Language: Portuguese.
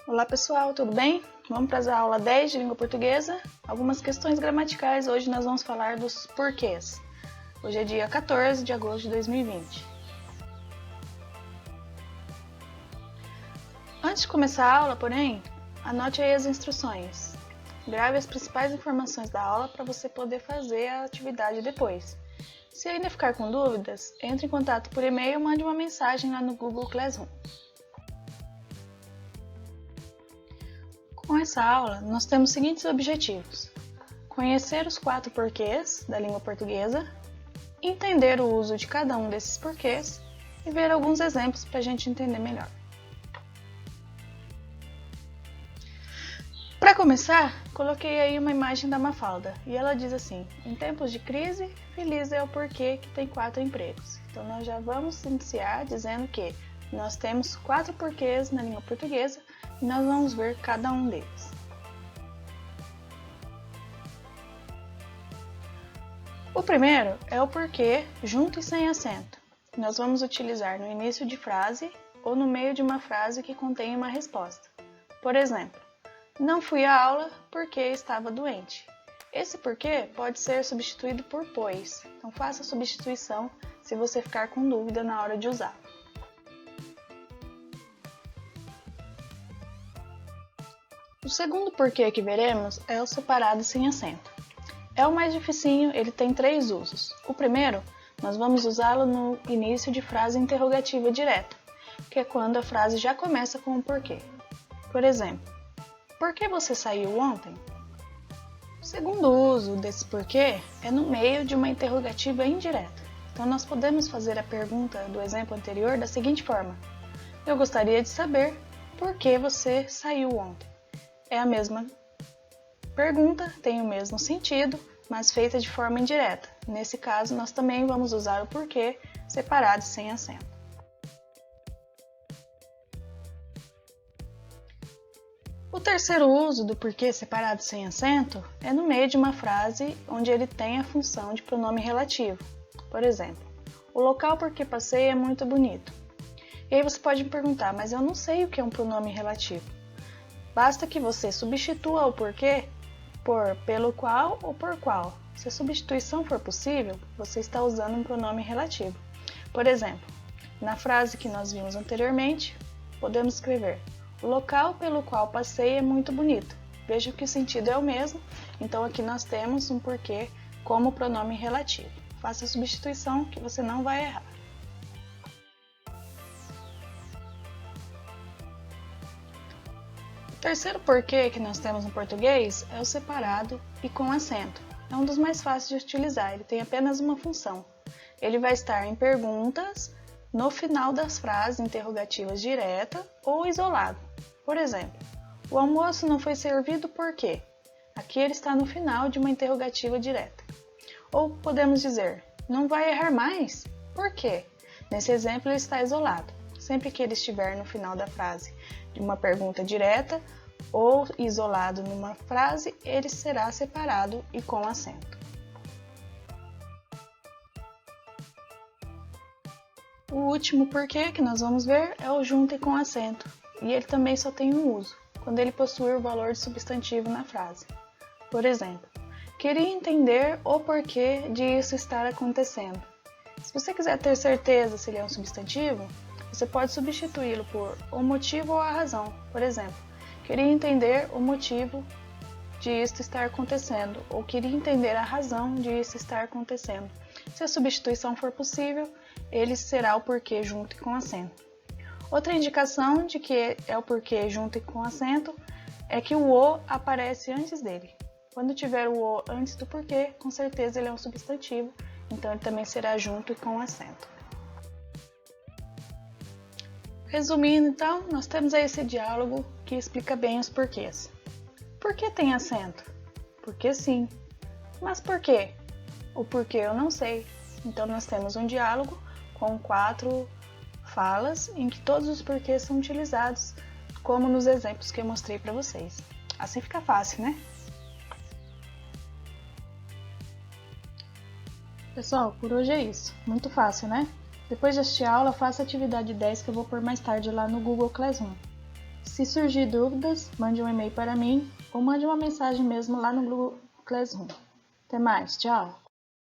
Olá pessoal, tudo bem? Vamos para a aula 10 de língua portuguesa. Algumas questões gramaticais, hoje nós vamos falar dos porquês. Hoje é dia 14 de agosto de 2020. Antes de começar a aula, porém, anote aí as instruções. Grave as principais informações da aula para você poder fazer a atividade depois. Se ainda ficar com dúvidas, entre em contato por e-mail ou mande uma mensagem lá no Google Classroom. Com essa aula, nós temos os seguintes objetivos: conhecer os 4 porquês da língua portuguesa, entender o uso de cada um desses porquês e ver alguns exemplos para a gente entender melhor. Para começar, coloquei aí uma imagem da Mafalda e ela diz assim: em tempos de crise, feliz é o porquê que tem 4 empregos. Então nós já vamos iniciar dizendo que nós temos 4 porquês na língua portuguesa e nós vamos ver cada um deles. O primeiro é o porquê junto e sem acento. Nós vamos utilizar no início de frase ou no meio de uma frase que contém uma resposta. Por exemplo, não fui à aula porque estava doente. Esse porquê pode ser substituído por pois, então faça a substituição se você ficar com dúvida na hora de usar. O segundo porquê que veremos é o separado sem acento. É o mais dificinho, ele tem 3 usos. O primeiro, nós vamos usá-lo no início de frase interrogativa direta, que é quando a frase já começa com o porquê. Por exemplo, por que você saiu ontem? O segundo uso desse porquê é no meio de uma interrogativa indireta. Então nós podemos fazer a pergunta do exemplo anterior da seguinte forma: eu gostaria de saber por que você saiu ontem. É a mesma pergunta, tem o mesmo sentido, mas feita de forma indireta. Nesse caso, nós também vamos usar o porquê separado sem acento. O terceiro uso do porquê separado sem acento é no meio de uma frase onde ele tem a função de pronome relativo. Por exemplo, o local por que passei é muito bonito. E aí você pode me perguntar, mas eu não sei o que é um pronome relativo. Basta que você substitua o porquê por pelo qual ou por qual. Se a substituição for possível, você está usando um pronome relativo. Por exemplo, na frase que nós vimos anteriormente, podemos escrever: o local pelo qual passei é muito bonito. Veja que o sentido é o mesmo, então aqui nós temos um porquê como pronome relativo. Faça a substituição que você não vai errar. O terceiro porquê que nós temos no português é o separado e com acento. É um dos mais fáceis de utilizar, ele tem apenas uma função. Ele vai estar em perguntas, no final das frases interrogativas direta ou isolado. Por exemplo, o almoço não foi servido por quê? Aqui ele está no final de uma interrogativa direta. Ou podemos dizer, não vai errar mais? Por quê? Nesse exemplo ele está isolado. Sempre que ele estiver no final da frase de uma pergunta direta ou isolado numa frase, ele será separado e com acento. O último porquê que nós vamos ver é o junto e com acento, e ele também só tem um uso, quando ele possui o valor de substantivo na frase. Por exemplo, queria entender o porquê de isso estar acontecendo. Se você quiser ter certeza se ele é um substantivo, você pode substituí-lo por o motivo ou a razão. Por exemplo, queria entender o motivo de isto estar acontecendo, ou queria entender a razão de isso estar acontecendo. Se a substituição for possível, ele será o porquê junto e com acento. Outra indicação de que é o porquê junto e com acento é que o o aparece antes dele. Quando tiver o o antes do porquê, com certeza ele é um substantivo, então ele também será junto e com acento. Resumindo, então, nós temos aí esse diálogo que explica bem os porquês. Por que tem acento? Porque sim. Mas por quê? O porquê eu não sei. Então, nós temos um diálogo com 4 falas em que todos os porquês são utilizados, como nos exemplos que eu mostrei para vocês. Assim fica fácil, né? Pessoal, por hoje é isso. Muito fácil, né? Depois de assistir a aula, faça a atividade 10 que eu vou pôr mais tarde lá no Google Classroom. Se surgir dúvidas, mande um e-mail para mim ou mande uma mensagem mesmo lá no Google Classroom. Até mais, tchau!